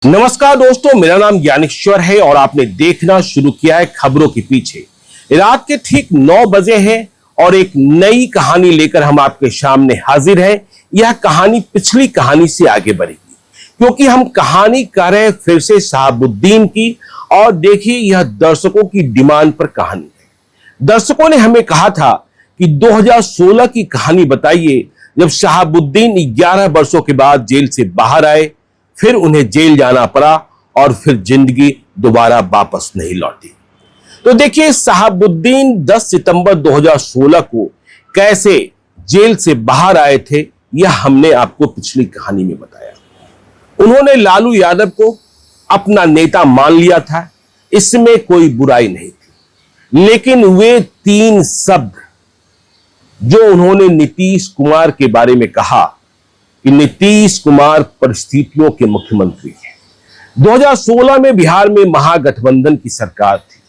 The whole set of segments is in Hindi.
नमस्कार दोस्तों, मेरा नाम ज्ञानेश्वर है और आपने देखना शुरू किया है खबरों के पीछे। रात के ठीक 9 बजे हैं और एक नई कहानी लेकर हम आपके सामने हाजिर हैं। यह कहानी पिछली कहानी से आगे बढ़ेगी क्योंकि हम कहानी कर रहे हैं फिर से शहाबुद्दीन की। और देखिए, यह दर्शकों की डिमांड पर कहानी है। दर्शकों ने हमें कहा था कि 2016 की कहानी बताइए, जब शहाबुद्दीन 11 वर्षों के बाद जेल से बाहर आए, फिर उन्हें जेल जाना पड़ा और फिर जिंदगी दोबारा वापस नहीं लौटी। तो देखिए, शहाबुद्दीन 10 सितंबर 2016 को कैसे जेल से बाहर आए थे, यह हमने आपको पिछली कहानी में बताया। उन्होंने लालू यादव को अपना नेता मान लिया था, इसमें कोई बुराई नहीं थी। लेकिन वे 3 शब्द जो उन्होंने नीतीश कुमार के बारे में कहा कि नीतीश कुमार परिस्थितियों के मुख्यमंत्री हैं। 2016 में बिहार में महागठबंधन की सरकार थी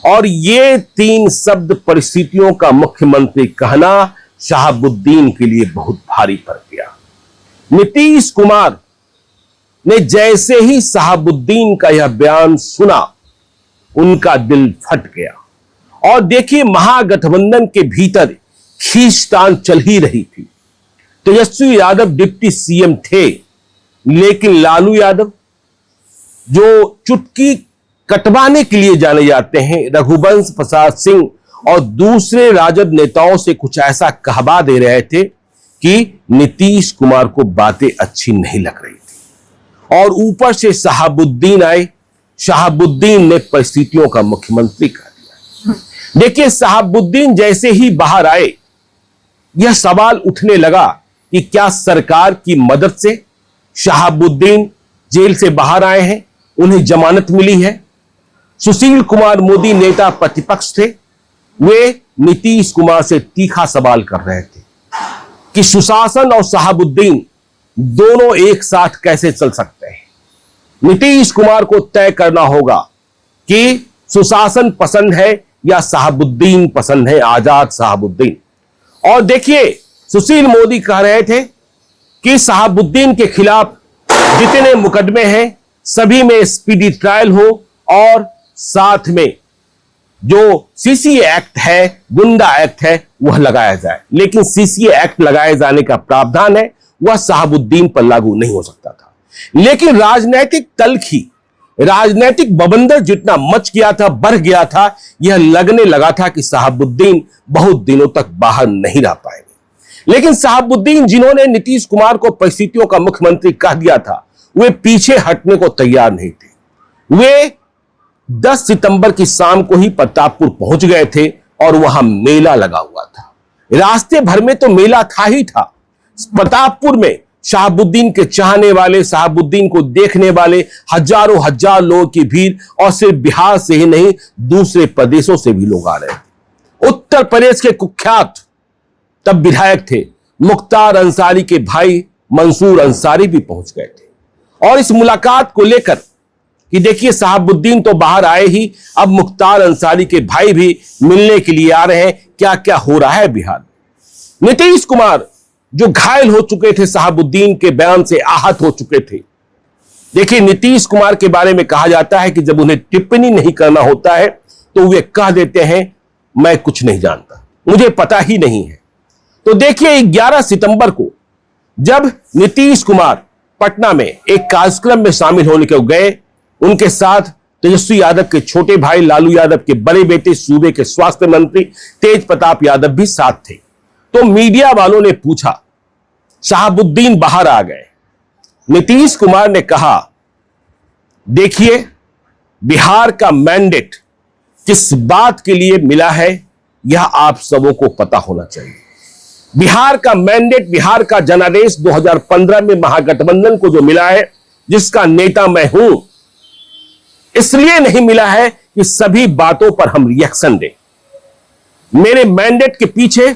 और ये 3 शब्द परिस्थितियों का मुख्यमंत्री कहना शहाबुद्दीन के लिए बहुत भारी पड़ गया। नीतीश कुमार ने जैसे ही शहाबुद्दीन का यह बयान सुना, उनका दिल फट गया। और देखिए, महागठबंधन के भीतर खींचतान चल ही रही थी। तेजस्वी यादव डिप्टी सीएम थे, लेकिन लालू यादव, जो चुटकी कटवाने के लिए जाने जाते हैं, रघुवंश प्रसाद सिंह और दूसरे राजद नेताओं से कुछ ऐसा कहवा दे रहे थे कि नीतीश कुमार को बातें अच्छी नहीं लग रही थी। और ऊपर से शहाबुद्दीन आए। शहाबुद्दीन ने परिस्थितियों का मुख्यमंत्री कह दिया। देखिए, शहाबुद्दीन जैसे ही बाहर आए, यह सवाल उठने लगा कि क्या सरकार की मदद से शहाबुद्दीन जेल से बाहर आए हैं, उन्हें जमानत मिली है। सुशील कुमार मोदी नेता प्रतिपक्ष थे, वे नीतीश कुमार से तीखा सवाल कर रहे थे कि सुशासन और शहाबुद्दीन दोनों एक साथ कैसे चल सकते हैं। नीतीश कुमार को तय करना होगा कि सुशासन पसंद है या शहाबुद्दीन पसंद है, आजाद शहाबुद्दीन। और देखिए, सुशील मोदी कह रहे थे कि शहाबुद्दीन के खिलाफ जितने मुकदमे हैं, सभी में स्पीडी ट्रायल हो और साथ में जो सीसीए एक्ट है, गुंडा एक्ट है, वह लगाया जाए। लेकिन सीसीए एक्ट लगाए जाने का प्रावधान है, वह शहाबुद्दीन पर लागू नहीं हो सकता था। लेकिन राजनीतिक तल्खी, राजनीतिक बवंडर जितना मच गया था, बढ़ गया था, यह लगने लगा था कि शहाबुद्दीन बहुत दिनों तक बाहर नहीं रह पाएंगे। लेकिन शहाबुद्दीन, जिन्होंने नीतीश कुमार को परिस्थितियों का मुख्यमंत्री कह दिया था, वे पीछे हटने को तैयार नहीं थे। वे 10 सितंबर की शाम को ही प्रतापपुर पहुंच गए थे और वहां मेला लगा हुआ था। रास्ते भर में तो मेला था ही था। प्रतापपुर में शहाबुद्दीन के चाहने वाले, शहाबुद्दीन को देखने वाले हजारों हजार लोगों की भीड़, और सिर्फ बिहार से ही नहीं, दूसरे प्रदेशों से भी लोग आ रहे थे। उत्तर प्रदेश के कुख्यात तब विधायक थे मुख्तार अंसारी के भाई मंसूर अंसारी भी पहुंच गए थे। और इस मुलाकात को लेकर कि देखिए, शहाबुद्दीन तो बाहर आए ही, अब मुख्तार अंसारी के भाई भी मिलने के लिए आ रहे हैं। क्या क्या हो रहा है बिहार में। नीतीश कुमार, जो घायल हो चुके थे, शहाबुद्दीन के बयान से आहत हो चुके थे। देखिए, नीतीश कुमार के बारे में कहा जाता है कि जब उन्हें टिप्पणी नहीं करना होता है तो वे कह देते हैं, मैं कुछ नहीं जानता, मुझे पता ही नहीं है। तो देखिए, 11 सितंबर को जब नीतीश कुमार पटना में एक कार्यक्रम में शामिल होने के गए, उनके साथ तेजस्वी यादव के छोटे भाई लालू यादव के बड़े बेटे सूबे के स्वास्थ्य मंत्री तेज प्रताप यादव भी साथ थे। तो मीडिया वालों ने पूछा, शहाबुद्दीन बाहर आ गए। नीतीश कुमार ने कहा, देखिए, बिहार का मैंडेट किस बात के लिए मिला है, यह आप सबों को पता होना चाहिए। बिहार का मैंडेट, बिहार का जनादेश 2015 में महागठबंधन को जो मिला है, जिसका नेता मैं हूं, इसलिए नहीं मिला है कि सभी बातों पर हम रिएक्शन दें। मेरे मैंडेट के पीछे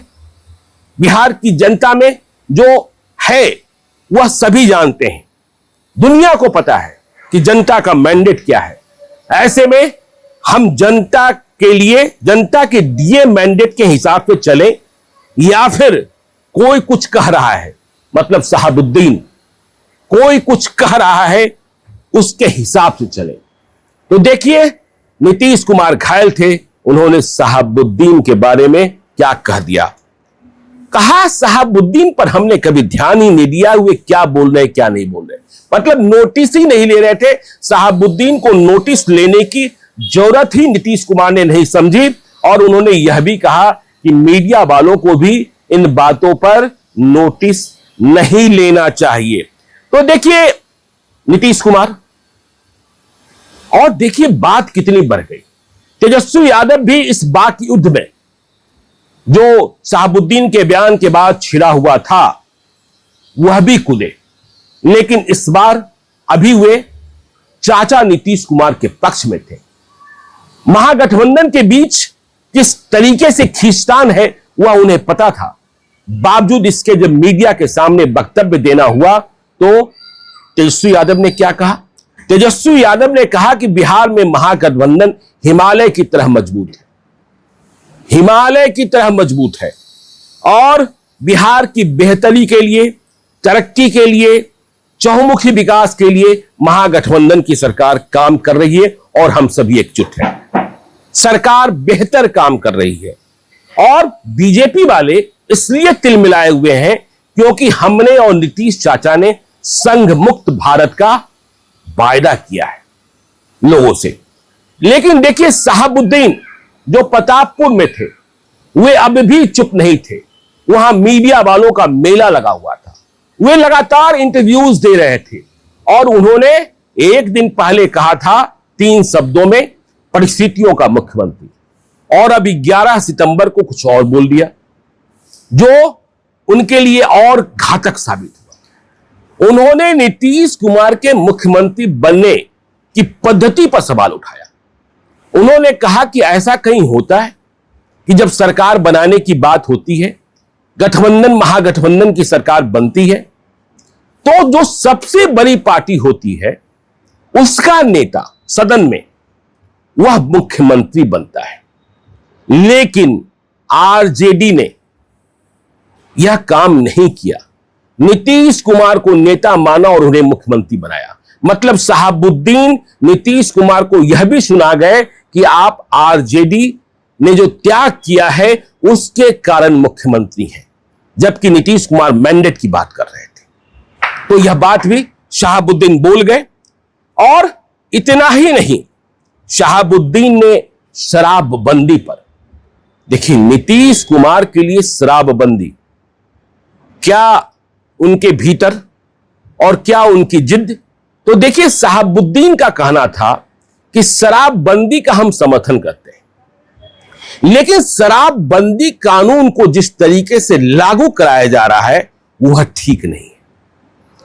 बिहार की जनता में जो है, वह सभी जानते हैं। दुनिया को पता है कि जनता का मैंडेट क्या है। ऐसे में हम जनता के लिए, जनता के दिए मैंडेट के हिसाब से चलें, या फिर कोई कुछ कह रहा है, मतलब शहाबुद्दीन कोई कुछ कह रहा है उसके हिसाब से चले। तो देखिए नीतीश कुमार घायल थे, उन्होंने शहाबुद्दीन के बारे में क्या कह दिया। कहा शहाबुद्दीन पर हमने कभी ध्यान ही नहीं दिया, वे क्या बोल रहे क्या नहीं बोल रहे, मतलब नोटिस ही नहीं ले रहे थे। शहाबुद्दीन को नोटिस लेने की जरूरत ही नीतीश कुमार ने नहीं समझी और उन्होंने यह भी कहा कि मीडिया वालों को भी इन बातों पर नोटिस नहीं लेना चाहिए। तो देखिए नीतीश कुमार, और देखिए बात कितनी बढ़ गई। तेजस्वी यादव भी इस बात युद्ध में जो शहाबुद्दीन के बयान के बाद छिड़ा हुआ था वह भी कूदे, लेकिन इस बार अभी वे चाचा नीतीश कुमार के पक्ष में थे। महागठबंधन के बीच किस तरीके से खींचतान है वह उन्हें पता था। बावजूद इसके जब मीडिया के सामने वक्तव्य देना हुआ तो तेजस्वी यादव ने क्या कहा। तेजस्वी यादव ने कहा कि बिहार में महागठबंधन हिमालय की तरह मजबूत है, हिमालय की तरह मजबूत है और बिहार की बेहतरी के लिए, तरक्की के लिए, चहुमुखी विकास के लिए महागठबंधन की सरकार काम कर रही है और हम सभी एकजुट हैं। सरकार बेहतर काम कर रही है और बीजेपी वाले इसलिए तिलमिलाए हुए हैं क्योंकि हमने और नीतीश चाचा ने संघ मुक्त भारत का वायदा किया है लोगों से। लेकिन देखिए शहाबुद्दीन जो प्रतापपुर में थे वे अब भी चुप नहीं थे, वहां मीडिया वालों का मेला लगा हुआ था। वे लगातार इंटरव्यूज दे रहे थे और उन्होंने एक दिन पहले कहा था 3 शब्दों में परिस्थितियों का मुख्यमंत्री, और अभी 11 सितंबर को कुछ और बोल दिया जो उनके लिए और घातक साबित हुआ। उन्होंने नीतीश कुमार के मुख्यमंत्री बनने की पद्धति पर सवाल उठाया। उन्होंने कहा कि ऐसा कहीं होता है कि जब सरकार बनाने की बात होती है, गठबंधन महागठबंधन की सरकार बनती है, तो जो सबसे बड़ी पार्टी होती है उसका नेता सदन में वह मुख्यमंत्री बनता है। लेकिन आरजेडी ने यह काम नहीं किया, नीतीश कुमार को नेता माना और उन्हें मुख्यमंत्री बनाया। मतलब शहाबुद्दीन नीतीश कुमार को यह भी सुना गए कि आप आरजेडी ने जो त्याग किया है उसके कारण मुख्यमंत्री हैं, जबकि नीतीश कुमार मैंडेट की बात कर रहे थे। तो यह बात भी शहाबुद्दीन बोल गए। और इतना ही नहीं, शहाबुद्दीन ने शराबबंदी पर, देखिए नीतीश कुमार के लिए शराबबंदी क्या उनके भीतर और क्या उनकी जिद। तो देखिए शहाबुद्दीन का कहना था कि शराबबंदी का हम समर्थन करते हैं, लेकिन शराबबंदी कानून को जिस तरीके से लागू कराया जा रहा है वह ठीक नहीं है।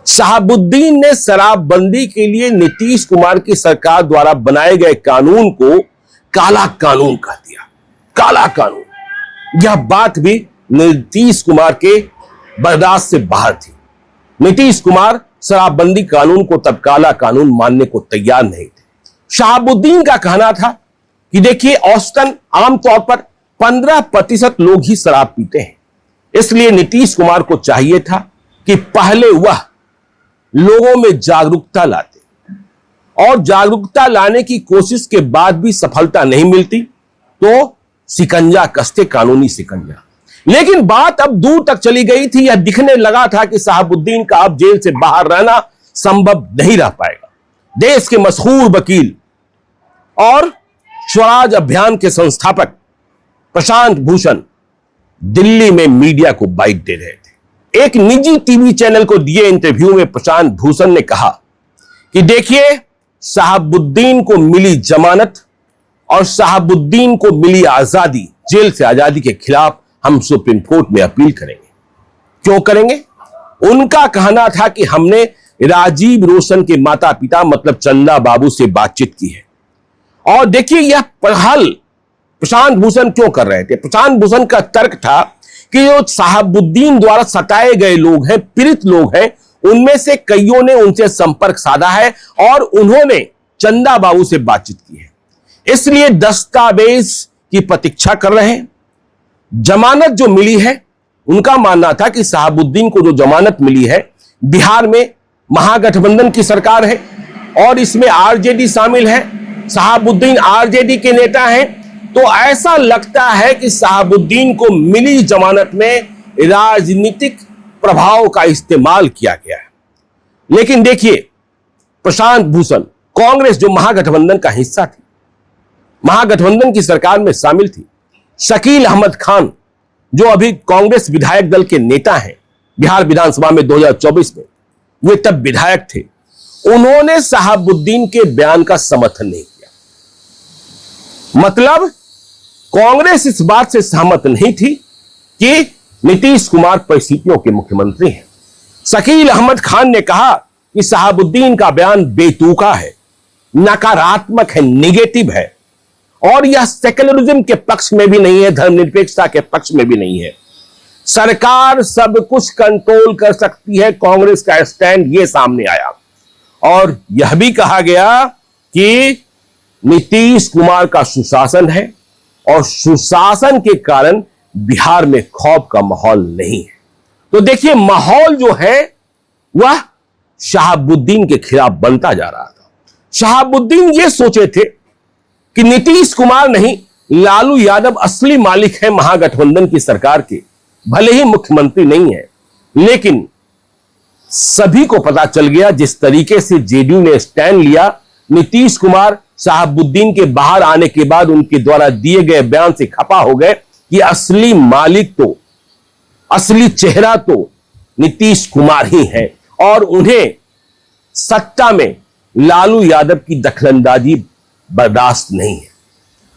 शहाबुद्दीन ने शराबबंदी के लिए नीतीश कुमार की सरकार द्वारा बनाए गए कानून को काला कानून कह दिया, काला कानून। यह बात भी नीतीश कुमार के बर्दाश्त से बाहर थी। नीतीश कुमार शराबबंदी कानून को तब काला कानून मानने को तैयार नहीं थे। शहाबुद्दीन का कहना था कि देखिए औसतन आमतौर पर 15% लोग ही शराब पीते हैं, इसलिए नीतीश कुमार को चाहिए था कि पहले वह लोगों में जागरूकता लाते, और जागरूकता लाने की कोशिश के बाद भी सफलता नहीं मिलती तो शिकंजा कसते, कानूनी शिकंजा। लेकिन बात अब दूर तक चली गई थी, यह दिखने लगा था कि शहाबुद्दीन का अब जेल से बाहर रहना संभव नहीं रह पाएगा। देश के मशहूर वकील और स्वराज अभियान के संस्थापक प्रशांत भूषण दिल्ली में मीडिया को बाइट दे रहे थे। एक निजी टीवी चैनल को दिए इंटरव्यू में प्रशांत भूषण ने कहा कि देखिए शहाबुद्दीन को मिली जमानत और शहाबुद्दीन को मिली आजादी, जेल से आजादी के खिलाफ हम सुप्रीम कोर्ट में अपील करेंगे। क्यों करेंगे? उनका कहना था कि हमने राजीव रोशन के माता पिता मतलब चंदा बाबू से बातचीत की है। और देखिए यह पहल प्रशांत भूषण क्यों कर रहे थे। प्रशांत भूषण का तर्क था कि जो शहाबुद्दीन द्वारा सताए गए लोग हैं, पीड़ित लोग हैं, उनमें से कईयों ने उनसे संपर्क साधा है और उन्होंने चंदा बाबू से बातचीत की है, इसलिए दस्तावेज की प्रतीक्षा कर रहे हैं। जमानत जो मिली है, उनका मानना था कि शहाबुद्दीन को जो जमानत मिली है, बिहार में महागठबंधन की सरकार है, और इसमें आरजेडी शामिल है, शहाबुद्दीन आरजेडी के नेता हैं, तो ऐसा लगता है कि शहाबुद्दीन को मिली जमानत में राजनीतिक प्रभाव का इस्तेमाल किया गया है। लेकिन देखिए, प्रशांत भूषण, कांग्रेस जो महागठबंधन का हिस्सा थी, महागठबंधन की सरकार में शामिल थी, शकील अहमद खान जो अभी कांग्रेस विधायक दल के नेता हैं, बिहार विधानसभा में 2024 में वे तब विधायक थे, उन्होंने शहाबुद्दीन के बयान का समर्थन नहीं किया। मतलब कांग्रेस इस बात से सहमत नहीं थी कि नीतीश कुमार परिस्थितियों के मुख्यमंत्री हैं। शकील अहमद खान ने कहा कि शहाबुद्दीन का बयान बेतुका है, नकारात्मक है, नेगेटिव है, और यह सेक्युलरिज्म के पक्ष में भी नहीं है, धर्मनिरपेक्षता के पक्ष में भी नहीं है। सरकार सब कुछ कंट्रोल कर सकती है, कांग्रेस का स्टैंड ये सामने आया। और यह भी कहा गया कि नीतीश कुमार का सुशासन है और सुशासन के कारण बिहार में खौफ का माहौल नहीं है। तो देखिए, माहौल जो है वह शहाबुद्दीन के खिलाफ बनता जा रहा था। शहाबुद्दीन ये सोचे थे कि नीतीश कुमार नहीं, लालू यादव असली मालिक है महागठबंधन की सरकार के, भले ही मुख्यमंत्री नहीं है। लेकिन सभी को पता चल गया, जिस तरीके से जेडीयू ने स्टैंड लिया, नीतीश कुमार शहाबुद्दीन के बाहर आने के बाद उनके द्वारा दिए गए बयान से खफा हो गए कि असली मालिक तो, असली चेहरा तो नीतीश कुमार ही है, और उन्हें सत्ता में लालू यादव की दखलंदाजी बर्दाश्त नहीं है।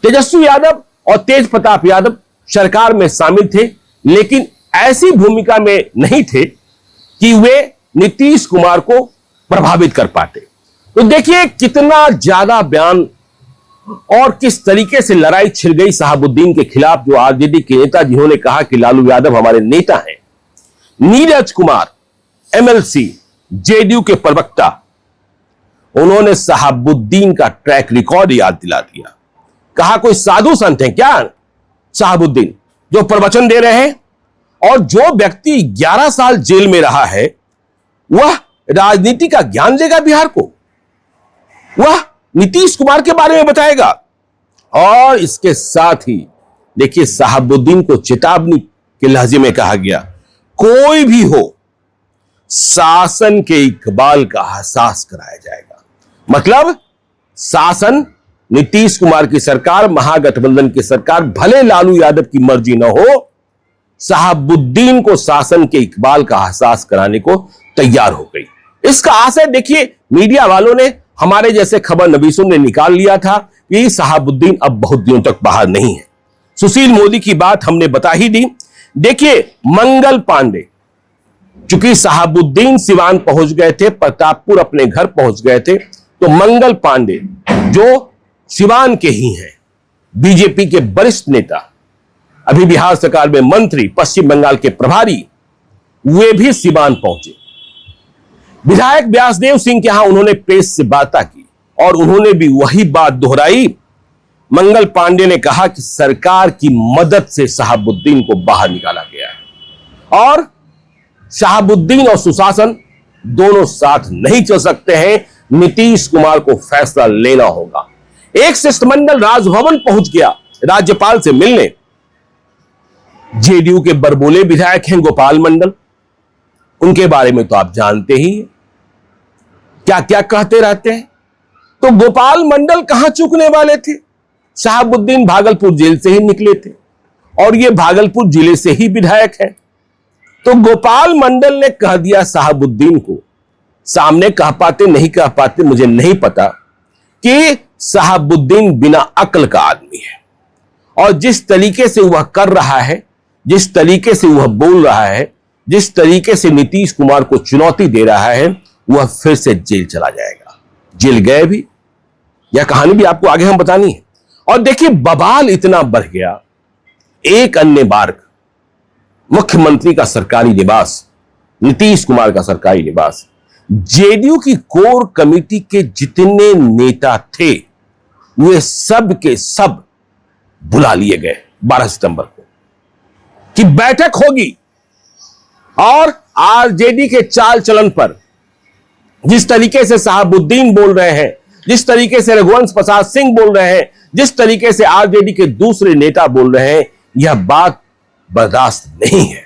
तेजस्वी यादव और तेज प्रताप यादव सरकार में शामिल थे, लेकिन ऐसी भूमिका में नहीं थे कि वे नीतीश कुमार को प्रभावित कर पाते। तो देखिए कितना ज्यादा बयान और किस तरीके से लड़ाई छिड़ गई शहाबुद्दीन के खिलाफ, जो आरजेडी के नेता जिन्होंने कहा कि लालू यादव हमारे नेता हैं। नीरज कुमार, एमएलसी, जेडीयू के प्रवक्ता, उन्होंने शहाबुद्दीन का ट्रैक रिकॉर्ड याद दिला दिया। कहा कोई साधु संत है क्या शहाबुद्दीन, जो प्रवचन दे रहे हैं? और जो व्यक्ति 11 साल जेल में रहा है, वह राजनीति का ज्ञान देगा बिहार को, वह नीतीश कुमार के बारे में बताएगा। और इसके साथ ही देखिए, शहाबुद्दीन को चेतावनी के लहजे में कहा गया, कोई भी हो, शासन के इकबाल का एहसास कराया जाएगा। मतलब शासन, नीतीश कुमार की सरकार, महागठबंधन की सरकार, भले लालू यादव की मर्जी न हो, शहाबुद्दीन को शासन के इकबाल का एहसास कराने को तैयार हो गई। इसका आशय देखिए, मीडिया वालों ने, हमारे जैसे खबर नवीसों ने निकाल लिया था कि शहाबुद्दीन अब बहुत दिनों तक बाहर नहीं है। सुशील मोदी की बात हमने बता ही दी। देखिए, मंगल पांडे, चूंकि शहाबुद्दीन सिवान पहुंच गए थे, प्रतापपुर अपने घर पहुंच गए थे, तो मंगल पांडे जो सिवान के ही हैं, बीजेपी के वरिष्ठ नेता, अभी बिहार सरकार में मंत्री, पश्चिम बंगाल के प्रभारी, वे भी सिवान पहुंचे। विधायक व्यासदेव सिंह के यहां उन्होंने प्रेस से वार्ता की और उन्होंने भी वही बात दोहराई। मंगल पांडे ने कहा कि सरकार की मदद से शहाबुद्दीन को बाहर निकाला गया है और शहाबुद्दीन और सुशासन दोनों साथ नहीं चल सकते हैं, नीतीश कुमार को फैसला लेना होगा। एक शिष्टमंडल राजभवन पहुंच गया राज्यपाल से मिलने। जेडीयू के बरबोले विधायक हैं गोपाल मंडल, उनके बारे में तो आप जानते ही हैं, क्या क्या कहते रहते हैं। तो गोपाल मंडल कहां चूकने वाले थे? शहाबुद्दीन भागलपुर जेल से ही निकले थे और ये भागलपुर जिले से ही विधायक है। तो गोपाल मंडल ने कह दिया शहाबुद्दीन को, सामने कह पाते नहीं कह पाते मुझे नहीं पता, कि शहाबुद्दीन बिना अक्ल का आदमी है और जिस तरीके से वह कर रहा है, जिस तरीके से वह बोल रहा है, जिस तरीके से नीतीश कुमार को चुनौती दे रहा है, वह फिर से जेल चला जाएगा। जेल गए भी, यह कहानी भी आपको आगे हम बतानी है। और देखिए, बवाल इतना बढ़ गया, एक अन्य बार मुख्यमंत्री का सरकारी निवास, नीतीश कुमार का सरकारी निवास, जेडीयू की कोर कमेटी के जितने नेता थे वे सब के सब बुला लिए गए 12 सितंबर को कि बैठक होगी और आरजेडी के चाल चलन पर जिस तरीके से शहाबुद्दीन बोल रहे हैं, जिस तरीके से रघुवंश प्रसाद सिंह बोल रहे हैं, जिस तरीके से आरजेडी के दूसरे नेता बोल रहे हैं, यह बात बर्दाश्त नहीं है।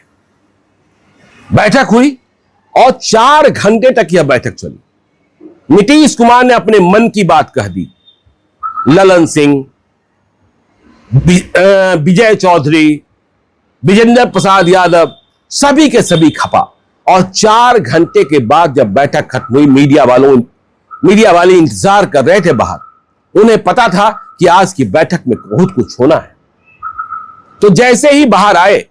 बैठक हुई और 4 घंटे तक यह बैठक चली। नीतीश कुमार ने अपने मन की बात कह दी। ललन सिंह, विजय चौधरी, विजेंद्र प्रसाद यादव, सभी के सभी खपा। और 4 घंटे के बाद जब बैठक खत्म हुई, मीडिया वाले इंतजार कर रहे थे बाहर। उन्हें पता था कि आज की बैठक में बहुत कुछ होना है। तो जैसे ही बाहर आए,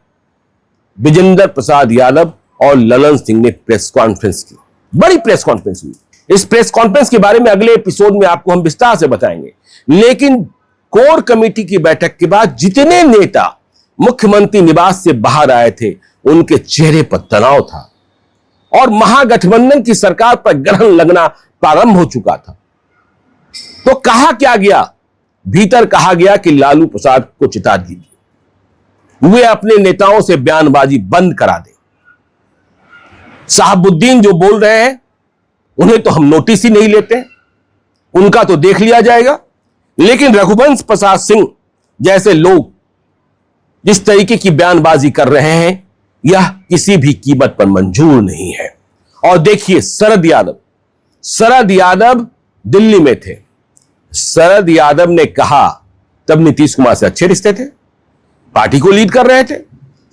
विजेंद्र प्रसाद यादव और ललन सिंह ने प्रेस कॉन्फ्रेंस की। बड़ी प्रेस कॉन्फ्रेंस हुई। इस प्रेस कॉन्फ्रेंस के बारे में अगले एपिसोड में आपको हम विस्तार से बताएंगे। लेकिन कोर कमेटी की बैठक के बाद जितने नेता मुख्यमंत्री निवास से बाहर आए थे, उनके चेहरे पर तनाव था और महागठबंधन की सरकार पर ग्रहण लगना प्रारंभ हो चुका था। तो कहा क्या गया? भीतर कहा गया कि लालू प्रसाद को चिता दीजिए, वे अपने नेताओं से बयानबाजी बंद करा दें। शहाबुद्दीन जो बोल रहे हैं, उन्हें तो हम नोटिस ही नहीं लेते, उनका तो देख लिया जाएगा। लेकिन रघुवंश प्रसाद सिंह जैसे लोग जिस तरीके की बयानबाजी कर रहे हैं, यह किसी भी कीमत पर मंजूर नहीं है। और देखिए, शरद यादव दिल्ली में थे। शरद यादव ने कहा, तब नीतीश कुमार से अच्छे रिश्ते थे, पार्टी को लीड कर रहे थे।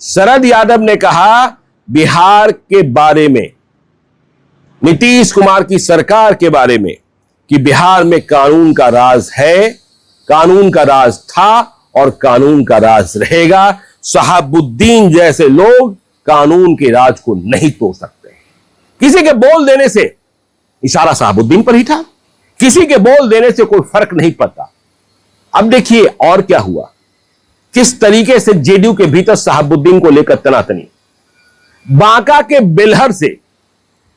शरद यादव ने कहा बिहार के बारे में, नीतीश कुमार की सरकार के बारे में, कि बिहार में कानून का राज है, कानून का राज था और कानून का राज रहेगा। शहाबुद्दीन जैसे लोग कानून के राज को नहीं तोड़ सकते। किसी के बोल देने से, इशारा शहाबुद्दीन पर ही था, किसी के बोल देने से कोई फर्क नहीं पड़ता। अब देखिए और क्या हुआ, किस तरीके से जेडीयू के भीतर शहाबुद्दीन को लेकर तनातनी। बांका के बेलहर से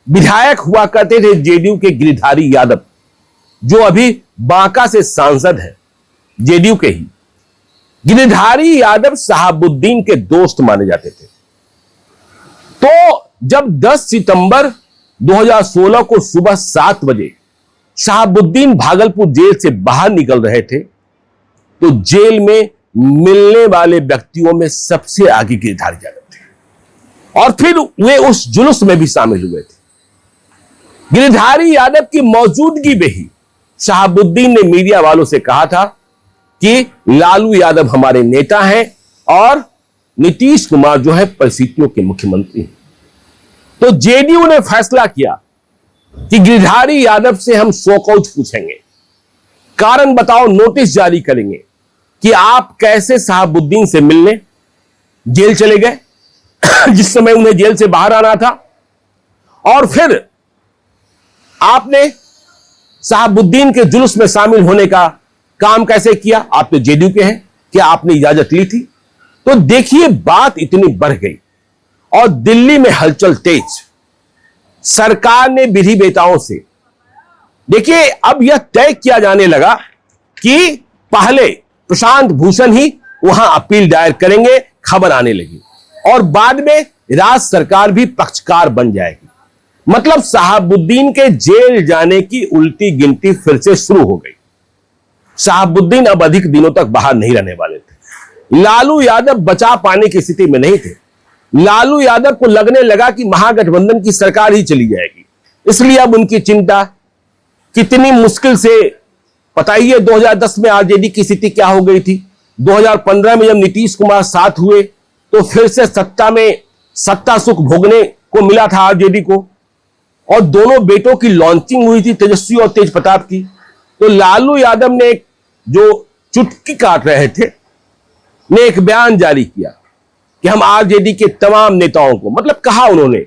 विधायक हुआ करते थे जेडीयू के गिरिधारी यादव, जो अभी बांका से सांसद है, जेडीयू के ही। गिरिधारी यादव शहाबुद्दीन के दोस्त माने जाते थे। तो जब 10 सितंबर 2016 को सुबह 7 बजे शहाबुद्दीन भागलपुर जेल से बाहर निकल रहे थे, तो जेल में मिलने वाले व्यक्तियों में सबसे आगे गिरिधारी यादव थे और फिर वे उस जुलूस में भी शामिल हुए थे। गिरिधारी यादव की मौजूदगी में ही शहाबुद्दीन ने मीडिया वालों से कहा था कि लालू यादव हमारे नेता हैं और नीतीश कुमार जो है परिस्थितियों के मुख्यमंत्री हैं। तो जेडीयू ने फैसला किया कि गिरिधारी यादव से हम शोकौच पूछेंगे, कारण बताओ, नोटिस जारी करेंगे कि आप कैसे शहाबुद्दीन से मिलने जेल चले गए जिस समय उन्हें जेल से बाहर आना था, और फिर आपने शहाबुद्दीन के जुलूस में शामिल होने का काम कैसे किया। आप तो जेडीयू के हैं, क्या आपने इजाजत ली थी? तो देखिए, बात इतनी बढ़ गई और दिल्ली में हलचल तेज। सरकार ने विधि वेताओं से, देखिए, अब यह तय किया जाने लगा कि पहले प्रशांत भूषण ही वहां अपील दायर करेंगे, खबर आने लगी, और बाद में राज्य सरकार भी पक्षकार बन जाएगी। मतलब शहाबुद्दीन के जेल जाने की उल्टी गिनती फिर से शुरू हो गई। शहाबुद्दीन अब अधिक दिनों तक बाहर नहीं रहने वाले थे। लालू यादव बचा पाने की स्थिति में नहीं थे। लालू यादव को लगने लगा कि महागठबंधन की सरकार ही चली जाएगी, इसलिए अब उनकी चिंता कितनी मुश्किल से, पता ही है 2010 में आरजेडी की स्थिति क्या हो गई थी। 2015 में जब नीतीश कुमार साथ हुए तो फिर से सत्ता सुख भोगने को मिला था आरजेडी को, और दोनों बेटों की लॉन्चिंग हुई थी, तेजस्वी और तेज प्रताप की। तो लालू यादव ने जो चुटकी काट रहे थे, ने एक बयान जारी किया कि हम आरजेडी के तमाम नेताओं को, मतलब कहा उन्होंने,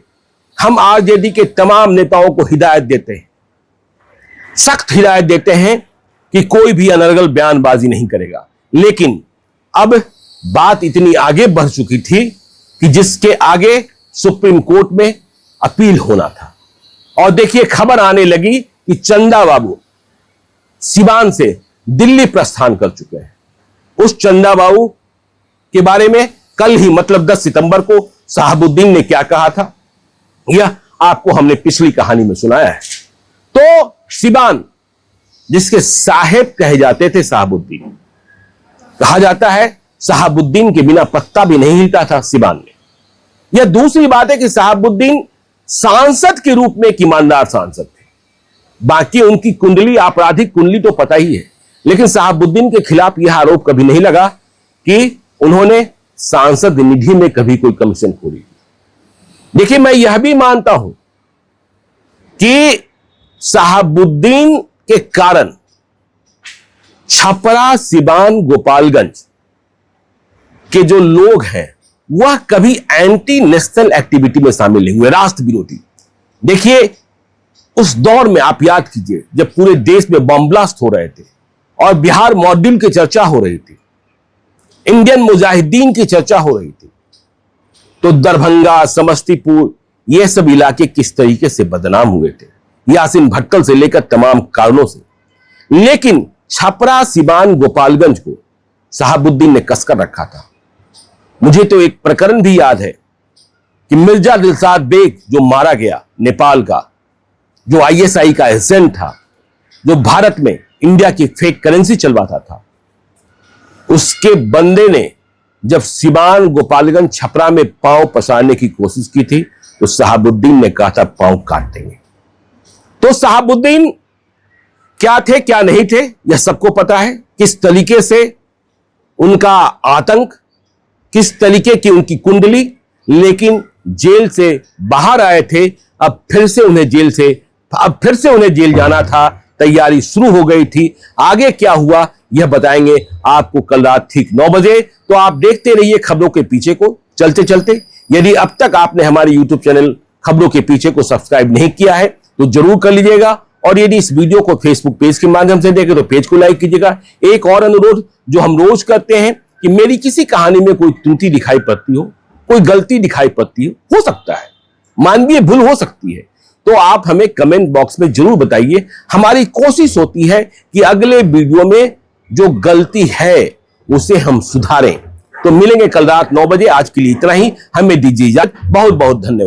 हम आरजेडी के तमाम नेताओं को हिदायत देते हैं, सख्त हिदायत देते हैं कि कोई भी अनर्गल बयानबाजी नहीं करेगा। लेकिन अब बात इतनी आगे बढ़ चुकी थी कि जिसके आगे सुप्रीम कोर्ट में अपील होना था। और देखिए, खबर आने लगी कि चंदा बाबू सिवान से दिल्ली प्रस्थान कर चुके हैं। उस चंदा बाबू के बारे में कल ही, मतलब 10 सितंबर को शहाबुद्दीन ने क्या कहा था, यह आपको हमने पिछली कहानी में सुनाया है। तो सिवान, जिसके साहेब कहे जाते थे साहबुद्दीन, कहा जाता है साहबुद्दीन के बिना पत्ता भी नहीं हिलता था सिवान में। यह दूसरी बात है कि साहबुद्दीन सांसद के रूप में एक ईमानदार सांसद थे। बाकी उनकी कुंडली, आपराधिक कुंडली तो पता ही है, लेकिन साहबुद्दीन के खिलाफ यह आरोप कभी नहीं लगा कि उन्होंने सांसद निधि में कभी कोई कमीशन खोली। देखिए, मैं यह भी मानता हूं कि साहबुद्दीन के कारण छपरा, सिवान, गोपालगंज के जो लोग हैं वह कभी एंटी नेशनल एक्टिविटी में शामिल नहीं हुए, राष्ट्र विरोधी। देखिए, उस दौर में आप याद कीजिए जब पूरे देश में बम ब्लास्ट हो रहे थे और बिहार मॉड्यूल की चर्चा हो रही थी, इंडियन मुजाहिदीन की चर्चा हो रही थी, तो दरभंगा, समस्तीपुर, ये सब इलाके किस तरीके से बदनाम हुए थे, यासीन भटकल से लेकर तमाम कारणों से। लेकिन छपरा, सिवान, गोपालगंज को साहबुद्दीन ने कसकर रखा था। मुझे तो एक प्रकरण भी याद है कि मिर्जा दिलशाद बेग जो मारा गया, नेपाल का, जो आईएसआई का एजेंट था, जो भारत में इंडिया की फेक करेंसी चलवाता था, उसके बंदे ने जब सिवान, गोपालगंज, छपरा में पांव पसारने की कोशिश की थी तो साहबुद्दीन ने कहा था पांव काट देंगे। तो साहबुद्दीन क्या थे, क्या नहीं थे, यह सबको पता है। किस तरीके से उनका आतंक, किस तरीके की उनकी कुंडली, लेकिन जेल से बाहर आए थे, अब फिर से उन्हें जेल जाना था, तैयारी शुरू हो गई थी। आगे क्या हुआ यह बताएंगे आपको कल रात ठीक 9 बजे। तो आप देखते रहिए खबरों के पीछे को चलते चलते। यदि अब तक आपने हमारे यूट्यूब चैनल खबरों के पीछे को सब्सक्राइब नहीं किया है तो जरूर कर लीजिएगा, और यदि इस वीडियो को फेसबुक पेज के माध्यम से देखें तो पेज को लाइक कीजिएगा। एक और अनुरोध जो हम रोज करते हैं कि मेरी किसी कहानी में कोई त्रुटि दिखाई पड़ती हो, कोई गलती दिखाई पड़ती हो सकता है, मानवीय भूल हो सकती है, तो आप हमें कमेंट बॉक्स में जरूर बताइए। हमारी कोशिश होती है कि अगले वीडियो में जो गलती है उसे हम सुधारें। तो मिलेंगे कल रात 9 बजे। आज के लिए इतना ही, हमें दीजिए इजाजत। बहुत बहुत धन्यवाद।